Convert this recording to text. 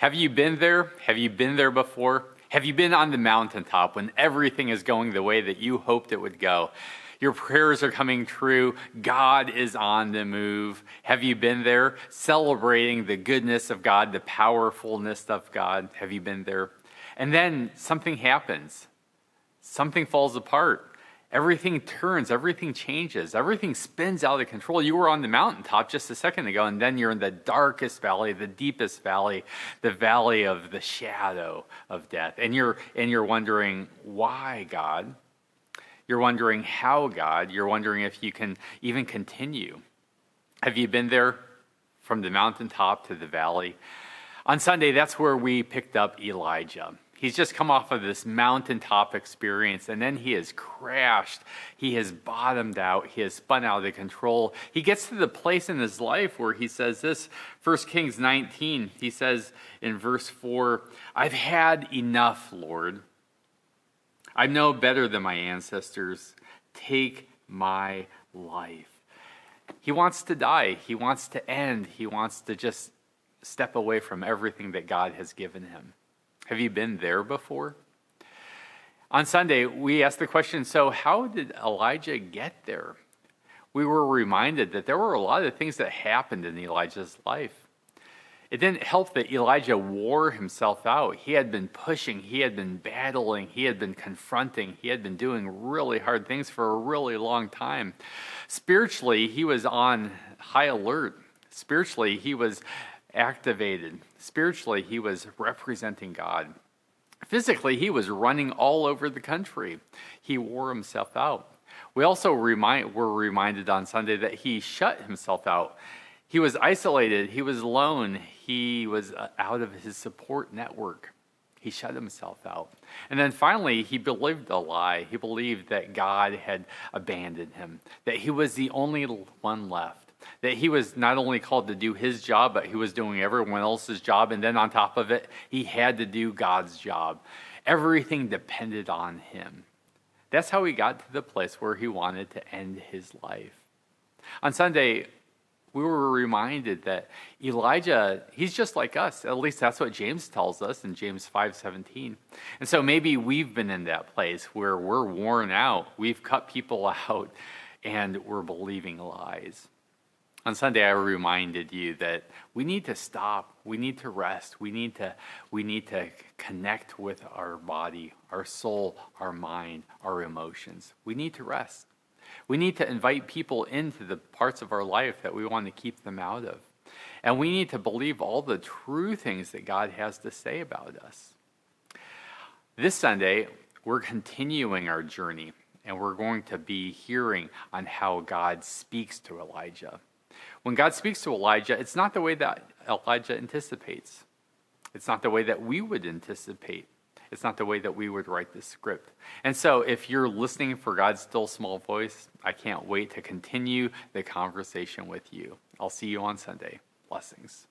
Have you been there? Have you been there before? Have you been on the mountaintop when everything is going the way that you hoped it would go? Your prayers are coming true. God is on the move. Have you been there celebrating the goodness of God, the powerfulness of God? Have you been there? And then something happens. Something falls apart. Everything turns, everything changes, everything spins out of control. You were on the mountaintop just a second ago, and then you're in the darkest valley, the deepest valley, the valley of the shadow of death. And you're wondering, why, God? You're wondering how, God? You're wondering if you can even continue. Have you been there from the mountaintop to the valley? On Sunday, that's where we picked up Elijah. He's just come off of this mountaintop experience, and then he has crashed. He has bottomed out. He has spun out of control. He gets to the place in his life where he says this, 1 Kings 19, he says in verse 4, "I've had enough, Lord. I'm no better than my ancestors. Take my life." He wants to die. He wants to end. He wants to just step away from everything that God has given him. Have you been there before? On Sunday, we asked the question, so how did Elijah get there? We were reminded that there were a lot of things that happened in Elijah's life. It didn't help that Elijah wore himself out. He had been pushing, he had been battling, he had been confronting, he had been doing really hard things for a really long time. Spiritually, he was on high alert. Spiritually, he was activated. Spiritually, he was representing God. Physically, he was running all over the country. He wore himself out. We also were reminded on Sunday that he shut himself out. He was isolated. He was alone. He was out of his support network. He shut himself out. And then finally, he believed a lie. He believed that God had abandoned him, that he was the only one left. That he was not only called to do his job, but he was doing everyone else's job. And then on top of it, he had to do God's job. Everything depended on him. That's how he got to the place where he wanted to end his life. On Sunday, we were reminded that Elijah, he's just like us. At least that's what James tells us in James 5:17. And so maybe we've been in that place where we're worn out. We've cut people out and we're believing lies. On Sunday, I reminded you that we need to stop. We need to rest. We need to connect with our body, our soul, our mind, our emotions. We need to rest. We need to invite people into the parts of our life that we want to keep them out of. And we need to believe all the true things that God has to say about us. This Sunday, we're continuing our journey, and we're going to be hearing on how God speaks to Elijah. When God speaks to Elijah, it's not the way that Elijah anticipates. It's not the way that we would anticipate. It's not the way that we would write the script. And so if you're listening for God's still small voice, I can't wait to continue the conversation with you. I'll see you on Sunday. Blessings.